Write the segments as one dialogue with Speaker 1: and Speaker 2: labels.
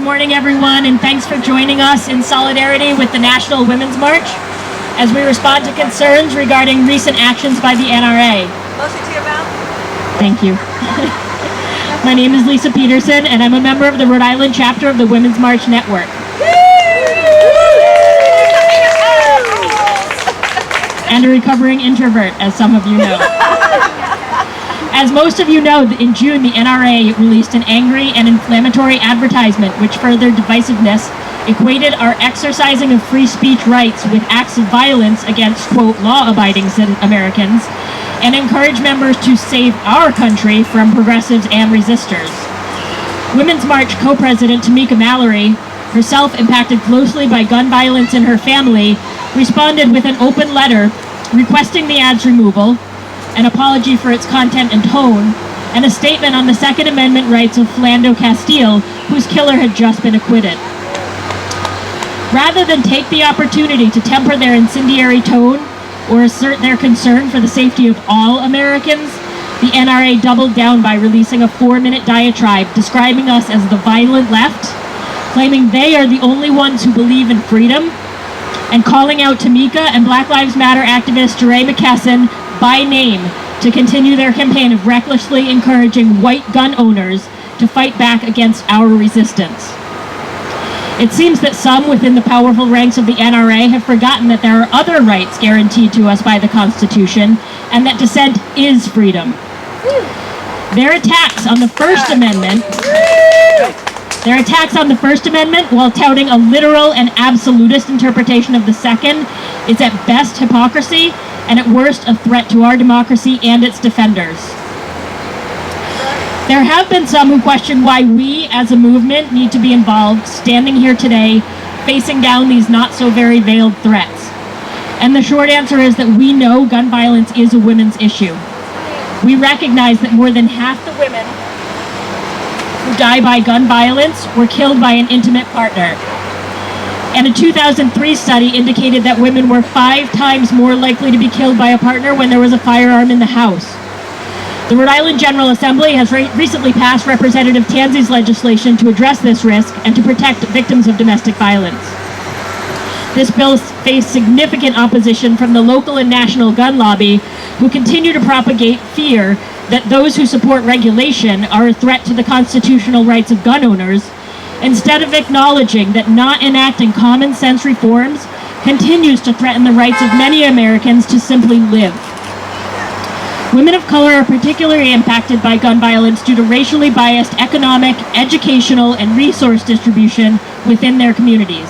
Speaker 1: morning, everyone, and thanks for joining us in solidarity with the National Women's March as we respond to concerns regarding recent actions by the NRA.
Speaker 2: Closer to your mouth.
Speaker 1: Thank you. My name is Lisa Peterson, and I'm a member of the Rhode Island chapter of the Women's March Network. And a recovering introvert, as some of you know. As most of you know, in June, the NRA released an angry and inflammatory advertisement which furthered divisiveness, equated our exercising of free speech rights with acts of violence against, quote, law-abiding Americans, and encouraged members to save our country from progressives and resistors. Women's March co-president Tamika Mallory, herself impacted closely by gun violence in her family, responded with an open letter requesting the ad's removal, an apology for its content and tone, and a statement on the Second Amendment rights of Philando Castile, whose killer had just been acquitted. Rather than take the opportunity to temper their incendiary tone or assert their concern for the safety of all Americans, the NRA doubled down by releasing a 4-minute diatribe describing us as the violent left, claiming they are the only ones who believe in freedom, and calling out Tamika and Black Lives Matter activist Ray McKesson by name to continue their campaign of recklessly encouraging white gun owners to fight back against our resistance. It seems that some within the powerful ranks of the NRA have forgotten that there are other rights guaranteed to us by the Constitution and that dissent is freedom. Their attacks on the First Amendment while touting a literal and absolutist interpretation of the Second is at best hypocrisy and at worst a threat to our democracy and its defenders. There have been some who question why we as a movement need to be involved, standing here today, facing down these not so very veiled threats. And the short answer is that we know gun violence is a women's issue. We recognize that more than half the women who die by gun violence were killed by an intimate partner. And a 2003 study indicated that women were 5 times more likely to be killed by a partner when there was a firearm in the house. The Rhode Island General Assembly has recently passed Representative Tanzi's legislation to address this risk and to protect victims of domestic violence. This bill faced significant opposition from the local and national gun lobby, who continue to propagate fear that those who support regulation are a threat to the constitutional rights of gun owners, instead of acknowledging that not enacting common sense reforms continues to threaten the rights of many Americans to simply live. Women of color are particularly impacted by gun violence due to racially biased economic, educational, and resource distribution within their communities.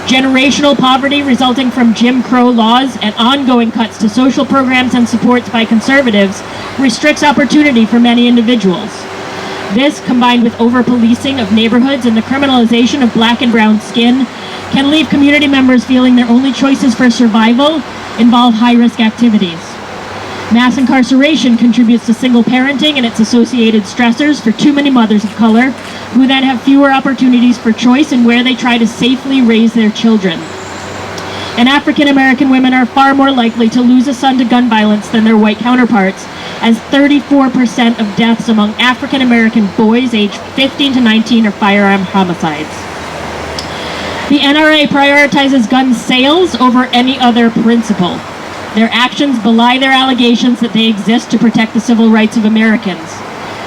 Speaker 1: Generational poverty resulting from Jim Crow laws and ongoing cuts to social programs and supports by conservatives restricts opportunity for many individuals. This, combined with over-policing of neighborhoods and the criminalization of black and brown skin, can leave community members feeling their only choices for survival involve high-risk activities. Mass incarceration contributes to single parenting and its associated stressors for too many mothers of color, who then have fewer opportunities for choice in where they try to safely raise their children. And African American women are far more likely to lose a son to gun violence than their white counterparts, as 34% of deaths among African American boys aged 15 to 19 are firearm homicides. The NRA prioritizes gun sales over any other principle. Their actions belie their allegations that they exist to protect the civil rights of Americans.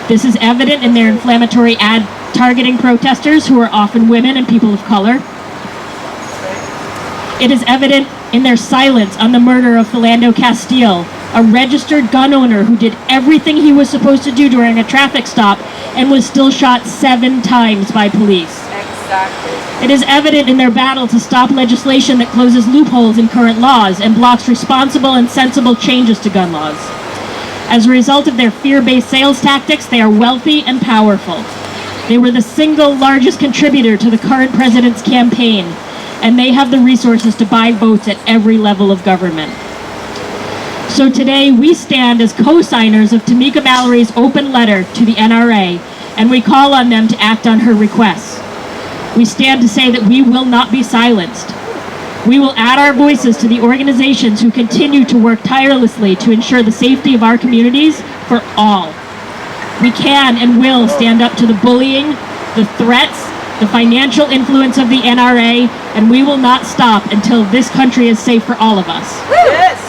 Speaker 1: This is evident in their inflammatory ad targeting protesters, who are often women and people of color. It is evident in their silence on the murder of Philando Castile, a registered gun owner who did everything he was supposed to do during a traffic stop and was still shot 7 times by police.
Speaker 2: Exactly.
Speaker 1: It is evident in their battle to stop legislation that closes loopholes in current laws and blocks responsible and sensible changes to gun laws. As a result of their fear-based sales tactics, they are wealthy and powerful. They were the single largest contributor to the current president's campaign, and they have the resources to buy votes at every level of government. So today, we stand as co-signers of Tamika Mallory's open letter to the NRA, and we call on them to act on her requests. We stand to say that we will not be silenced. We will add our voices to the organizations who continue to work tirelessly to ensure the safety of our communities for all. We can and will stand up to the bullying, the threats, the financial influence of the NRA, and we will not stop until this country is safe for all of us.
Speaker 2: Yes!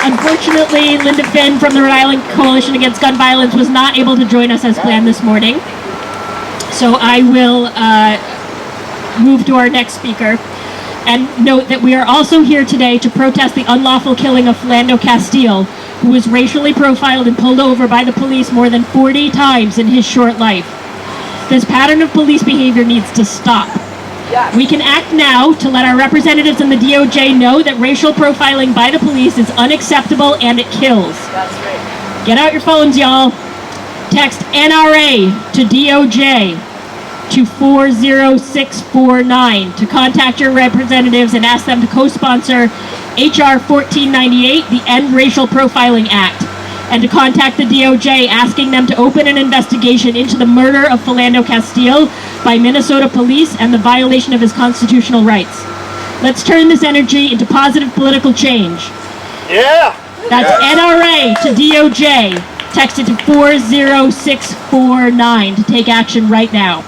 Speaker 1: Unfortunately, Linda Finn from the Rhode Island Coalition Against Gun Violence was not able to join us as planned this morning. So I will move to our next speaker and note that we are also here today to protest the unlawful killing of Philando Castile, who was racially profiled and pulled over by the police more than 40 times in his short life. This pattern of police behavior needs to stop.
Speaker 2: Yes.
Speaker 1: We can act now to let our representatives in the DOJ know that racial profiling by the police is unacceptable and it kills.
Speaker 2: That's right.
Speaker 1: Get out your phones, y'all. Text NRA to DOJ to 40649 to contact your representatives and ask them to co-sponsor HR 1498, the End Racial Profiling Act, and to contact the DOJ asking them to open an investigation into the murder of Philando Castile by Minnesota police and the violation of his constitutional rights. Let's turn this energy into positive political change.
Speaker 3: Yeah!
Speaker 1: That's NRA to DOJ. Text it to 40649 to take action right now.